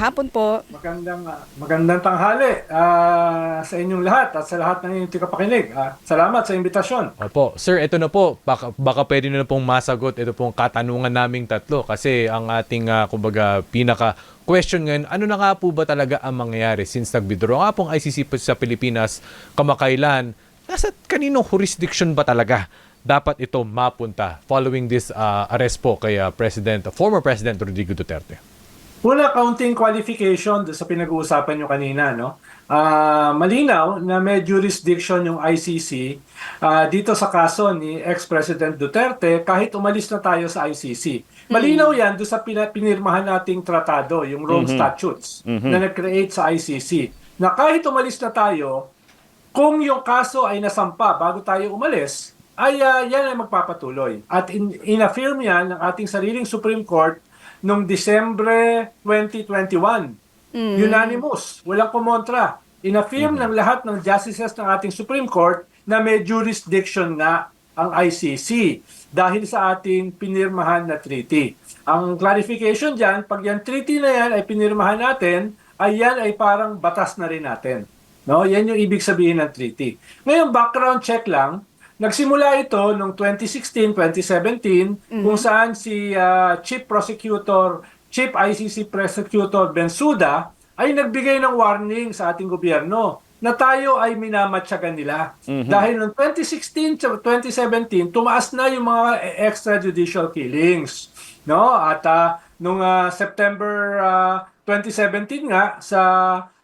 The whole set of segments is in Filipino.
hapon po. Magandang tanghali sa inyong lahat at sa lahat ng inyong tagapakinig. Salamat sa imbitasyon. Opo. Sir, ito na po. Baka pwede na pong masagot ito pong katanungan naming tatlo. Kasi ang ating, kumbaga, pinaka-question ngayon, ano na nga po ba talaga ang mangyayari since nag-withdraw nga pong ICC sa Pilipinas kamakailan? Nasa kaninong jurisdiction ba talaga dapat ito mapunta following this arrest po kay former President Rodrigo Duterte? Una, kaunting qualification sa pinag-uusapan nyo kanina. No? Malinaw na may jurisdiction yung ICC dito sa kaso ni ex-President Duterte kahit umalis na tayo sa ICC. Malinaw yan doon sa pinirmahan nating tratado, yung Rome Statutes na nag-create sa ICC. Na kahit umalis na tayo, kung yung kaso ay nasampa bago tayo umalis, ay yan ay magpapatuloy. At in-affirm yan ng ating sariling Supreme Court noong Disyembre 2021. Unanimous, walang kumontra. In-affirm ng lahat ng justices ng ating Supreme Court na may jurisdiction nga ang ICC dahil sa ating pinirmahan na treaty. Ang clarification dyan, pag yung treaty na yan ay pinirmahan natin, ay yan ay parang batas na rin natin. No? Yan yung ibig sabihin ng treaty. Ngayon, background check lang. Nagsimula ito noong 2016, 2017, kung saan si Chief ICC Prosecutor Bensouda ay nagbigay ng warning sa ating gobyerno na tayo ay minamatyagan nila. Dahil noong 2016 to 2017, tumaas na yung mga extrajudicial killings. No? At noong September 2017 nga,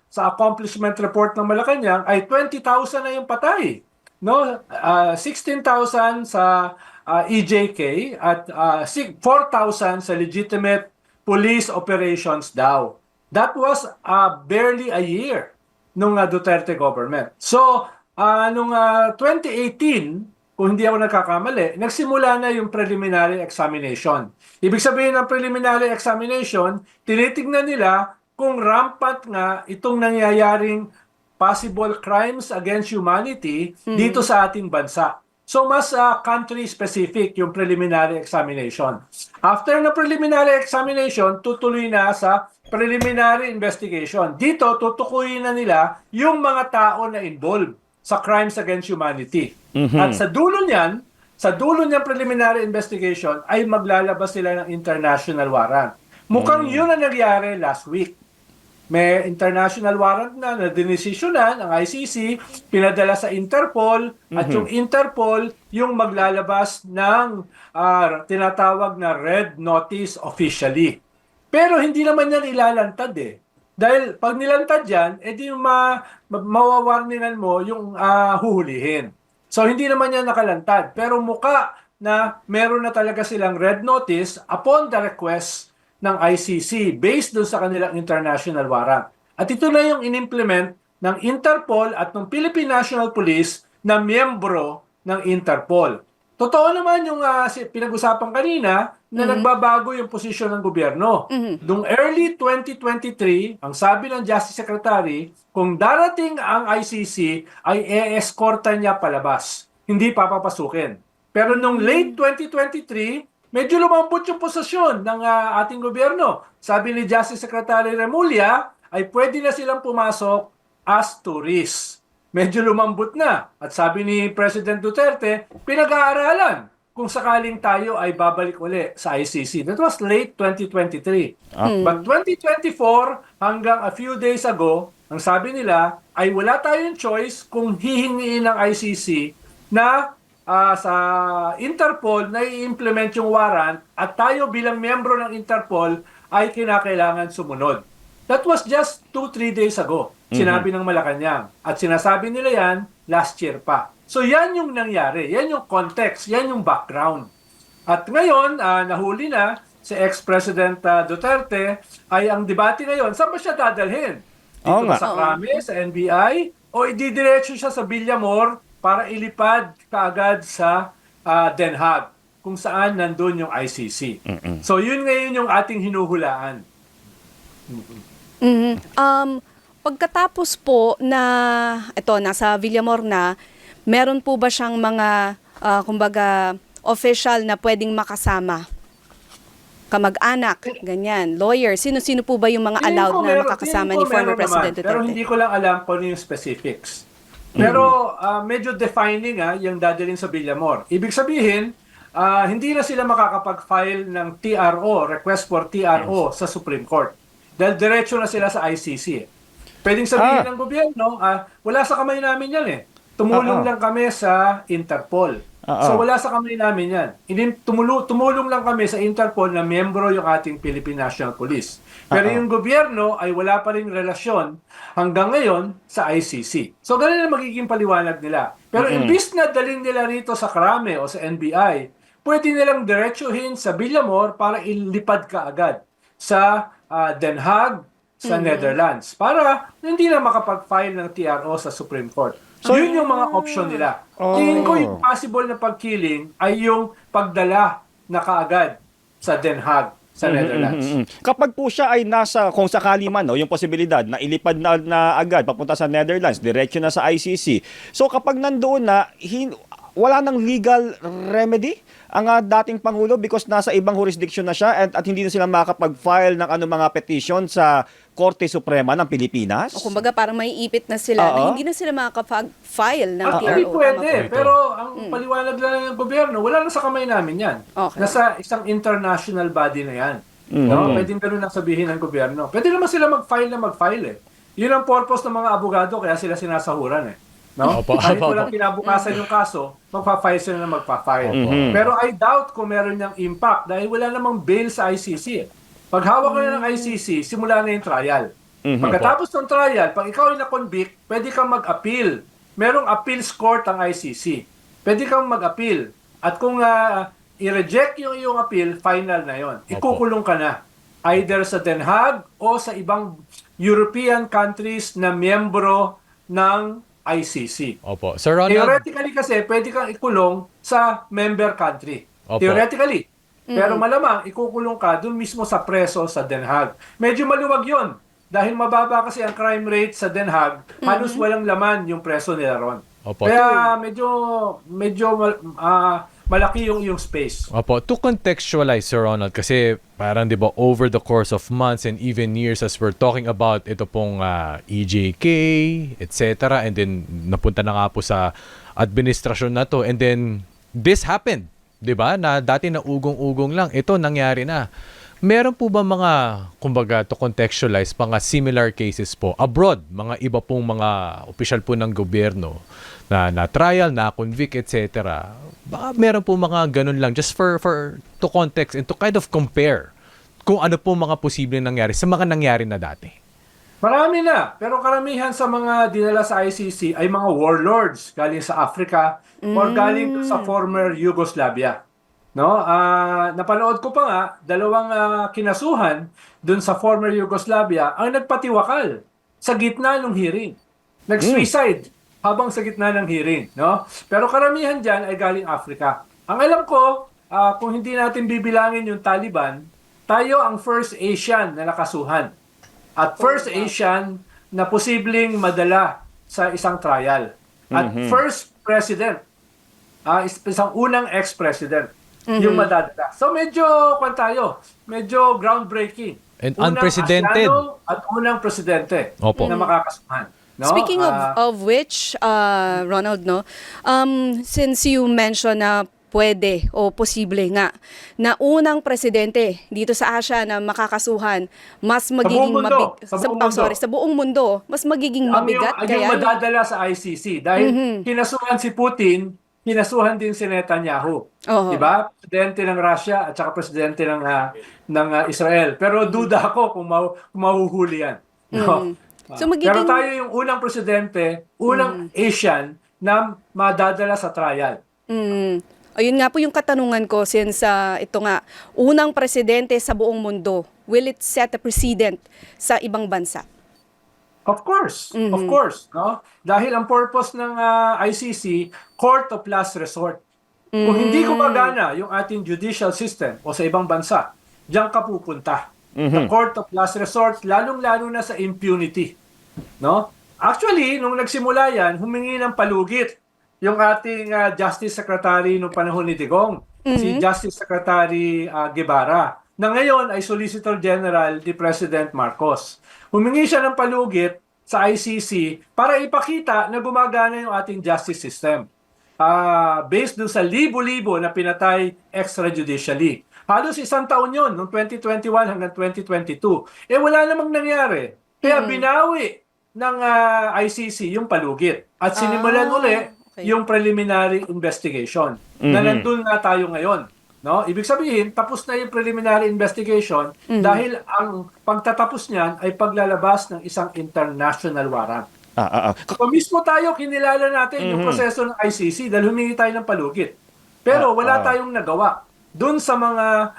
sa accomplishment report ng Malacanang, ay 20,000 na yung patay. No, 16,000 sa EJK at 4,000 sa legitimate police operations daw. That was barely a year nung Duterte government. So, nung 2018, kung hindi ako nagkakamali, nagsimula na yung preliminary examination. Ibig sabihin ng preliminary examination, tinitignan nila kung rampant nga itong nangyayaring possible crimes against humanity dito sa ating bansa. So mas country-specific yung preliminary examination. After na preliminary examination, tutuloy na sa preliminary investigation. Dito, tutukuyin na nila yung mga tao na involved sa crimes against humanity. At sa dulo niyan preliminary investigation, ay maglalabas sila ng international warrant. Mukhang yun ang nangyari last week. May international warrant na dinesisyonan ang ICC, pinadala sa Interpol, at yung Interpol yung maglalabas ng tinatawag na red notice officially. Pero hindi naman yan ilalantad eh. Dahil pag nilantad yan, edi mawawarningan mo yung huhulihin. So hindi naman yan nakalantad. Pero muka na meron na talaga silang red notice upon the request ng ICC based doon sa kanilang international warrant. At ito na yung inimplement ng Interpol at ng Philippine National Police na miyembro ng Interpol. Totoo naman yung pinag-usapan kanina na nagbabago yung posisyon ng gobyerno. Noong early 2023, ang sabi ng Justice Secretary, kung darating ang ICC ay e-escorta niya palabas, hindi papapasukin. Pero noong late 2023, medyo lumambot yung posisyon ng ating gobyerno. Sabi ni Justice Secretary Remulla, ay pwede na silang pumasok as tourists. Medyo lumambot na. At sabi ni President Duterte, pinag-aaralan kung sakaling tayo ay babalik uli sa ICC. That was late 2023. But 2024, hanggang a few days ago, ang sabi nila ay wala tayong choice kung hihingiin ng ICC na sa Interpol na i-implement yung warrant at tayo bilang miyembro ng Interpol ay kinakailangan sumunod. That was just 2-3 days ago. Sinabi ng Malacanang. At sinasabi nila yan last year pa. So yan yung nangyari. Yan yung context. Yan yung background. At ngayon, nahuli na si ex-President Duterte ay ang debate ngayon, saan ba siya dadalhin? Dito sa Krame, sa NBI? O ididiretso siya sa Villamor para ilipad kaagad sa Den Haag, kung saan nandun yung ICC. So yun ngayon yung ating hinuhulaan. Pagkatapos po na ito nasa Villamor na, meron po ba siyang mga kumbaga official na pwedeng makasama? kamag-anak, ganyan, lawyer. Sino-sino po ba yung mga allowed na makakasama ni former President Duterte? Pero hindi ko lang alam kung ano yung specifics. Pero medyo defining yung dadalhin sa Villamor. Ibig sabihin, hindi na sila makakapag-file ng TRO, request for TRO sa Supreme Court. Dahil diretso na sila sa ICC. Pwedeng sabihin ng gobyerno, wala sa kamay namin yan eh. Tumulong lang kami sa Interpol. So wala sa kamay namin yan. Tumulong lang kami sa Interpol na miyembro yung ating Philippine National Police. Pero yung gobyerno ay wala pa rin relasyon hanggang ngayon sa ICC. So ganun na magiging paliwanag nila. Pero imbis na dalhin nila rito sa Krame o sa NBI, pwede nilang diretsuhin sa Villamor para ilipad ka agad sa Den Haag, sa Netherlands para hindi na makapag-file ng TRO sa Supreme Court. So, yun yung mga option nila. Tingin ko yung possible na pagkiling ay yung pagdala na kaagad sa Den Haag, sa Netherlands. Kapag po siya ay nasa, kung sakali man, no, yung posibilidad na ilipad na agad, papunta sa Netherlands, diretso na sa ICC. So kapag nandoon na, wala nang legal remedy ang dating Pangulo because nasa ibang jurisdiction na siya at hindi na sila makakapag-file ng mga petition sa Korte Suprema ng Pilipinas? O kumbaga parang may ipit na sila na hindi na sila makakapag-file ng TRO. Hindi pwede. Tama po. Pero ang paliwanag lang ng gobyerno, wala na sa kamay namin yan. Okay. Nasa isang international body na yan. No? Pwedeng ganun lang sabihin ng gobyerno. Pwede naman sila mag-file eh. Yun ang purpose ng mga abogado kaya sila sinasahuran eh. No? Kahit walang kinabukasan yung kaso, magpa-file sila na magpa-file. Pero I doubt kung meron niyang impact dahil wala namang bail sa ICC eh. Pag hawak ka na ng ICC, simula na yung trial. Pagkatapos ng trial, pag ikaw ay na-convict, pwede kang mag-appeal. Merong appeals court ang ICC. Pwede kang mag-appeal. At kung i-reject yung iyong appeal, final na yon. Ikukulong ka na. Either sa Den Haag o sa ibang European countries na miyembro ng ICC. Opo. Sir Ronald. Theoretically kasi, pwede kang ikulong sa member country. Opo. Theoretically. Pero malamang, ikukulong ka dun mismo sa preso sa Den Haag. Medyo maluwag yon. Dahil mababa kasi ang crime rate sa Den Haag, halos walang laman yung preso nila ron. Opo. Kaya medyo malaki yung space. Opo, to contextualize, Sir Ronald, kasi parang 'di ba over the course of months and even years as we're talking about ito pong EJK, etc. And then napunta na nga po sa administrasyon na to and then this happened, 'di ba? Na dati na ugong-ugong lang, ito nangyari na. Meron po ba mga, kumbaga, to contextualize, mga similar cases po abroad, mga iba pong mga opisyal po ng gobyerno na trial, na convict, etc. Baka meron po mga ganun lang just for to context and to kind of compare kung ano po mga posibleng nangyari sa mga nangyari na dati. Marami na, pero karamihan sa mga dinala sa ICC ay mga warlords galing sa Africa or galing sa former Yugoslavia. No? Napanood ko pa nga, dalawang kinasuhan dun sa former Yugoslavia ang nagpatiwakal sa gitna ng hearing. Nag-suicide habang sa gitna ng hearing. No? Pero karamihan dyan ay galing Africa. Ang alam ko, kung hindi natin bibilangin yung Taliban, tayo ang first Asian na nakasuhan. At first Asian na posibleng madala sa isang trial. At first president, isang unang ex-president, yung madadala. So medyo medyo groundbreaking. And Unang unprecedented. Asyano at unang presidente Opo. na makakasuhan. No? Speaking of which, Ronald, no, since you mentioned na pwede o posible nga na unang presidente dito sa Asia na makakasuhan, mas magiging sa buong mundo, mas magiging mabigat yung kaya madadala sa ICC dahil kinasuhan si Putin, kinasuhan din si Netanyahu. Oho. Diba? Presidente ng Russia at saka presidente ng Israel. Pero duda ako kung mahuhuli yan. No? So Pero tayo yung unang presidente, unang Asian na madadala sa trial. Ayun nga po yung katanungan ko since ito nga, unang presidente sa buong mundo, will it set a precedent sa ibang bansa? Of course. Of course. No? Dahil ang purpose ng ICC, court of last resort. Kung hindi gumagana yung ating judicial system o sa ibang bansa, diyan ka pupunta. The court of last resort, lalong-lalo na sa impunity. No? Actually, nung nagsimula yan, humingi ng palugit yung ating Justice Secretary nung panahon ni Digong, si Justice Secretary Guevara. na ngayon ay Solicitor General ni President Marcos. Humingi siya ng palugit sa ICC para ipakita na gumagana yung ating justice system. Based dun sa libo-libo na pinatay extrajudicially. Halos isang taon yun, noong 2021 hanggang 2022. Wala namang nangyari. Kaya binawi ng ICC yung palugit. At sinimulan uli yung preliminary investigation. Na nandun nga tayo ngayon. No? Ibig sabihin, tapos na yung preliminary investigation dahil ang pagtatapos niyan ay paglalabas ng isang international warrant. So mismo tayo, kinilala natin yung proseso ng ICC dahil humingi tayo ng palugit. Pero wala tayong nagawa dun sa mga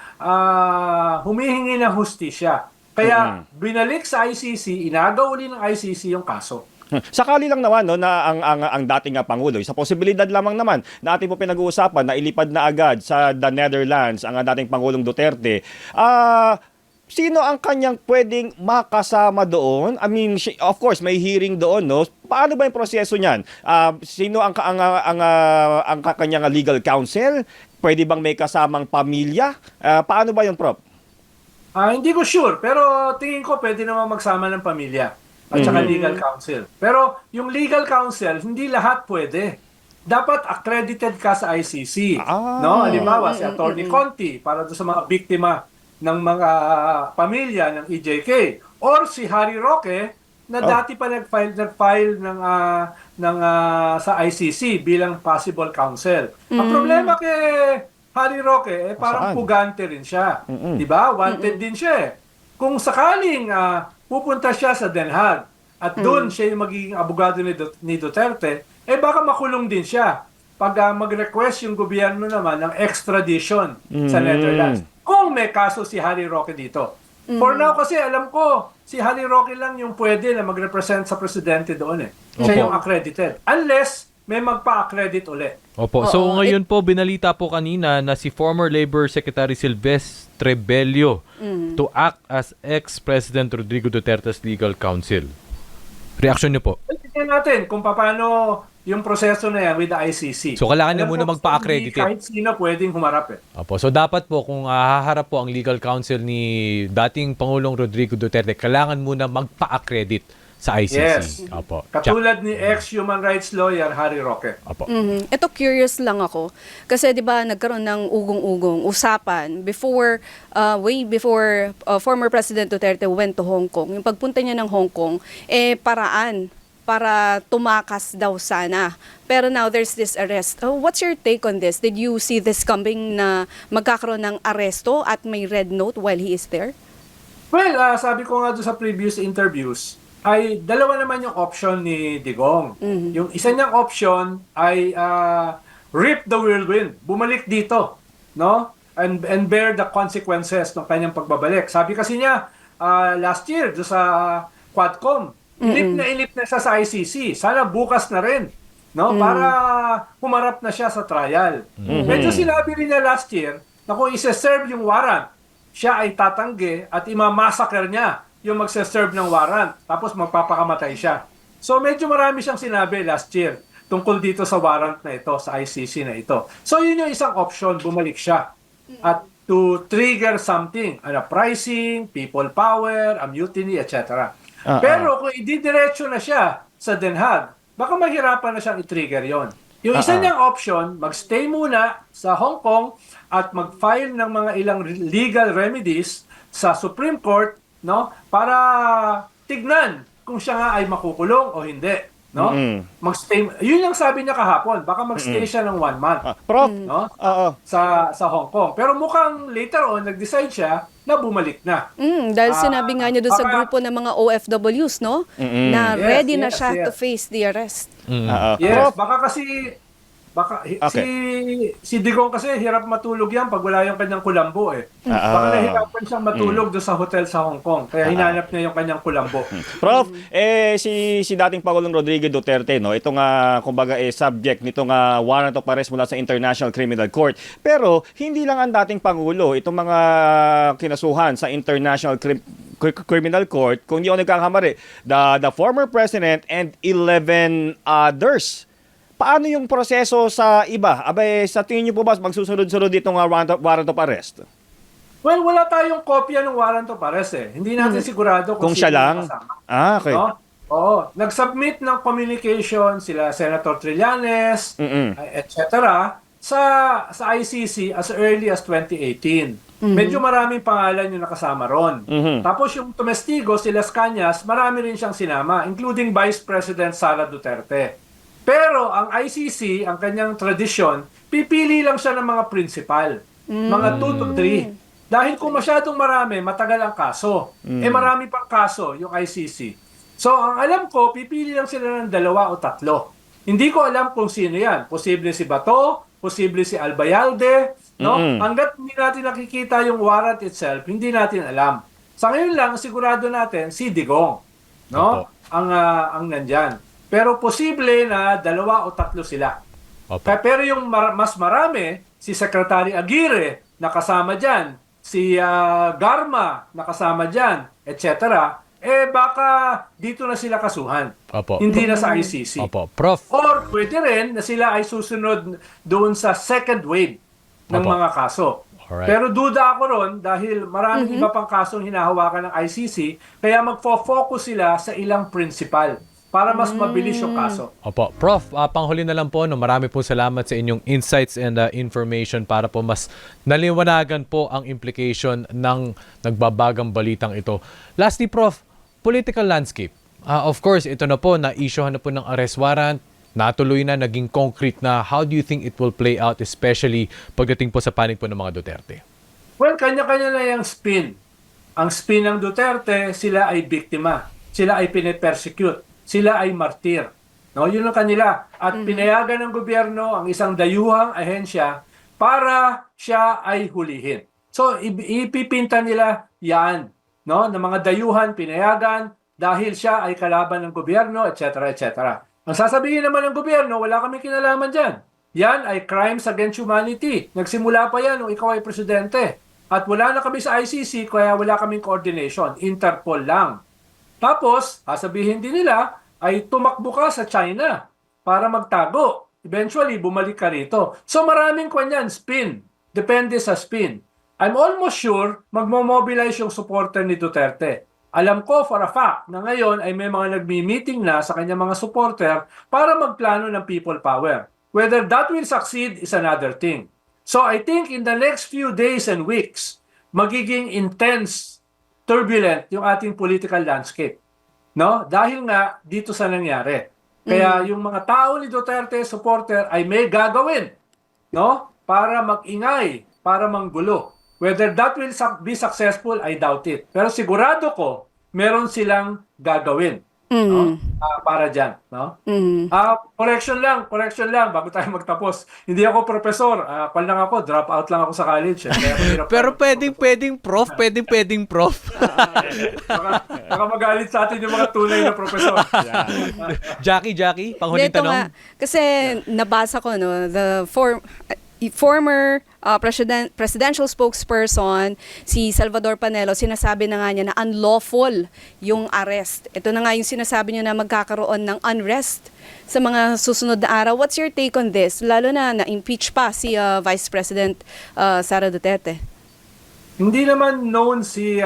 humihingi ng hustisya. Kaya binalik sa ICC, inagaw uli ng ICC yung kaso. Sakali lang naman no, na ang dating Pangulo, sa posibilidad lamang naman na ating po pinag-uusapan na ilipad na agad sa the Netherlands ang dating Pangulong Duterte, sino ang kanyang pwedeng makasama doon? I mean, of course, may hearing doon, no? Paano ba yung proseso niyan? Sino ang kanyang legal counsel? Pwede bang may kasamang pamilya? Paano ba yun, Prof? Hindi ko sure, pero tingin ko pwede naman magsama ng pamilya at saka legal counsel. Pero yung legal counsel, hindi lahat pwede. Dapat accredited ka sa ICC. No? Halimbawa, si Attorney Conti, para doon sa mga biktima ng mga pamilya ng EJK. Or si Harry Roque, na dati pa nag-file sa ICC bilang possible counsel. Ang problema kay Harry Roque, parang pugante rin siya. Diba? Wanted din siya eh. Kung sakaling pupunta siya sa Den Haag at doon siya yung magiging abogado ni Duterte, baka makulong din siya pag mag-request yung gobyerno naman ng extradition sa Netherlands. Kung may kaso si Harry Roque dito. For now kasi alam ko, si Harry Roque lang yung pwede na mag-represent sa presidente doon eh. Siya yung accredited. Unless may magpa-accredit uli. Opo. So ngayon po, binalita po kanina na si former Labor Secretary Silvestre Bello to act as ex-President Rodrigo Duterte's legal counsel. Reaction niyo po? Tignan natin kung paano yung proseso na yan with the ICC. So kailangan niya muna magpa-accredit. Kahit sino pwedeng humarap eh. Opo. So dapat po kung haharap po ang legal counsel ni dating Pangulong Rodrigo Duterte, kailangan muna magpa-accredit sa ICC. Yes. Opo. Katulad ni ex-human rights lawyer Harry Roque. Opo. Ito curious lang ako kasi 'di ba nagkaroon ng ugong-ugong usapan way before former President Duterte went to Hong Kong. Yung pagpunta niya ng Hong Kong paraan para tumakas daw sana. Pero now there's this arrest. What's your take on this? Did you see this coming na magkakaroon ng aresto at may red note while he is there? Well, sabi ko nga doon sa previous interviews, ay dalawa naman yung option ni Digong. Yung isa niyang option ay rip the whirlwind, bumalik dito, no? And bear the consequences ng kanyang pagbabalik. Sabi kasi niya last year do sa Quadcom, inip na siya sa ICC. Sana bukas na rin, no? Para humarap na siya sa trial. Medyo sinabi rin niya last year na kung isa-serve yung warrant, siya ay tatanggi at imamassacre niya yung magse-serve ng warrant, tapos magpapakamatay siya. So medyo marami siyang sinabi last year tungkol dito sa warrant na ito, sa ICC na ito. So yun yung isang option, bumalik siya. At to trigger something, pricing, people power, a mutiny, etc. Pero kung ididiretso na siya sa Den Haag, baka mahirapan na siyang i-trigger yon. Yung isa niyang option, magstay muna sa Hong Kong at mag-file ng mga ilang legal remedies sa Supreme Court, no, para tignan kung siya nga ay makukulong o hindi, no? Magstay, yun yung sabi niya kahapon, baka magstay siya ng 1 month. Prof, no? Sa Hong Kong. Pero mukhang later on nag-decide siya na bumalik na. Dahil sinabi nga niya doon sa grupo ng mga OFWs, no? Na ready na siya to face the arrest. Yes, Prof, baka kasi si Digong kasi hirap matulog yan pag wala yung kanyang kulambo eh. Baka nahirapan siyang matulog doon sa hotel sa Hong Kong. Kaya hinanap niya yung kanyang kulambo. Prof, si dating Pangulong Rodrigo Duterte, no, ito nga kumbaga subject nitong warrant of arrest mula sa International Criminal Court. Pero hindi lang ang dating Pangulo, itong mga kinasuhan sa International Criminal Court, kung hindi ako nagkakamali, the former president and 11 others. Paano yung proseso sa iba? Abay, sa tingin niyo po ba magsusunod-sunod itong warrant of arrest? Well, wala tayong kopya ng warrant of arrest eh. Hindi natin sigurado Kung sino siya lang? yung kasama. Okay. No? Oo. Nag-submit ng communication sila Senator Trillanes, etc. sa ICC as early as 2018. Medyo maraming pangalan yung nakasama ron. Tapos yung tumestigo, si Las Cañas, marami rin siyang sinama, including Vice President Sara Duterte. Pero ang ICC, ang kanyang tradisyon, pipili lang siya ng mga principal. Mga 2 to 3. Dahil kung masyadong marami, matagal ang kaso. Marami pang kaso yung ICC. So, ang alam ko, pipili lang sila ng 2 o 3. Hindi ko alam kung sino yan. Posible si Bato, posible si Albayalde, no? Hanggat hindi natin nakikita yung warrant itself, hindi natin alam. Sa ngayon lang, sigurado natin si Digong, no? Ang nandyan. Pero posible na 2 o 3 sila. Opo. Pero yung mas marami, si Secretary Aguirre nakasama dyan, si Garma nakasama dyan, etc. Baka dito na sila kasuhan. Opo. Hindi na sa ICC. Opo. Prof. Or pwede rin na sila ay susunod doon sa second wave ng Opo. mga kaso. Alright. Pero duda ako ron dahil maraming iba pang kasong hinahawakan ng ICC, kaya magfo-focus sila sa ilang principal para mas mabilis yung kaso. Opo. Prof, panghuli na lang po, no, marami po salamat sa inyong insights and information para po mas naliwanagan po ang implication ng nagbabagang balitang ito. Lastly, Prof, political landscape. Of course, ito na po, na-issuehan na po ng arrest warrant, natuloy na, naging concrete na. How do you think it will play out, especially pagdating po sa panig po ng mga Duterte? Well, kanya-kanya na yung spin. Ang spin ng Duterte, sila ay biktima. Sila ay pinipersecute. Sila ay martir. No, yun ang kanila. At pinayagan ng gobyerno ang isang dayuhang ahensya para siya ay hulihin. So, ipipinta nila yan. No, ng mga dayuhan, pinayagan dahil siya ay kalaban ng gobyerno, etc. etc. Ang sasabihin naman ng gobyerno, wala kaming kinalaman dyan. Yan ay crimes against humanity. Nagsimula pa yan nung ikaw ay presidente. At wala na kami sa ICC, kaya wala kaming coordination. Interpol lang. Tapos, sasabihin din nila, ay tumakbo ka sa China para magtago. Eventually, bumalik ka rito. So maraming kanyan, spin. Depende sa spin. I'm almost sure magmo-mobilize yung supporter ni Duterte. Alam ko for a fact na ngayon ay may mga nagmi-meeting na sa kanyang mga supporter para magplano ng people power. Whether that will succeed is another thing. So I think in the next few days and weeks, magiging intense, turbulent yung ating political landscape. No? Dahil nga dito sa nangyari. Kaya yung mga tao ni Duterte, supporter, ay may gagawin, no? Para mag-ingay, para manggulo. Whether that will be successful, I doubt it. Pero sigurado ko, meron silang gagawin. No? Para dyan. No? Correction lang, bago tayo magtapos. Hindi ako professor. Pal lang ako, drop out lang ako sa college. Kaya mahirap Pero pwedeng prof, pwedeng prof. baka magalit sa atin yung mga tunay na professor. Jackie, panghuling Dito tanong. nga, kasi nabasa ko, no, the former presidential spokesperson, si Salvador Panelo, sinasabi na nga niya na unlawful yung arrest. Ito na nga yung sinasabi niya na magkakaroon ng unrest sa mga susunod na araw. What's your take on this? Lalo na na-impeach pa si Vice President Sara Duterte. Hindi naman known si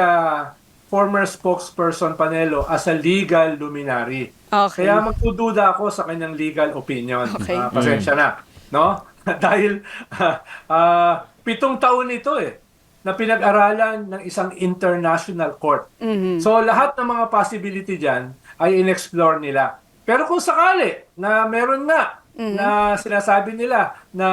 former spokesperson Panelo as a legal luminary. Okay. Kaya magdududa ako sa kanyang legal opinion. Okay. Pasensya na. No? Dahil 7 taon ito na pinag-aralan ng isang international court. So lahat ng mga possibility dyan ay in-explore nila. Pero kung sakali na meron nga na sinasabi nila na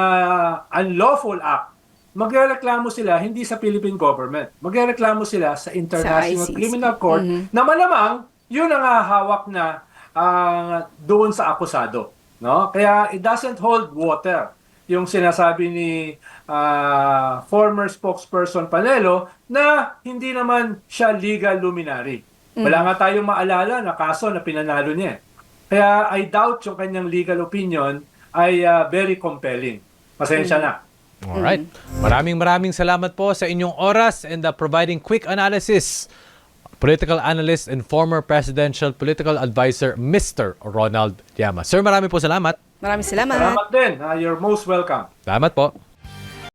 unlawful act, magrereklamo sila hindi sa Philippine government. Magrereklamo sila sa International ICC. Criminal Court na malamang yun ang hawak na doon sa akusado. No? Kaya it doesn't hold water yung sinasabi ni former spokesperson Panelo na hindi naman siya legal luminary. Wala nga tayong maalala na kaso na pinanalo niya. Kaya I doubt yung kanyang legal opinion ay very compelling. Pasensya na. Alright. Maraming salamat po sa inyong oras and providing quick analysis. Political analyst and former presidential political advisor, Mr. Ronald Llamas. Sir, marami po salamat. Maraming salamat. Salamat din. You're most welcome. Salamat po.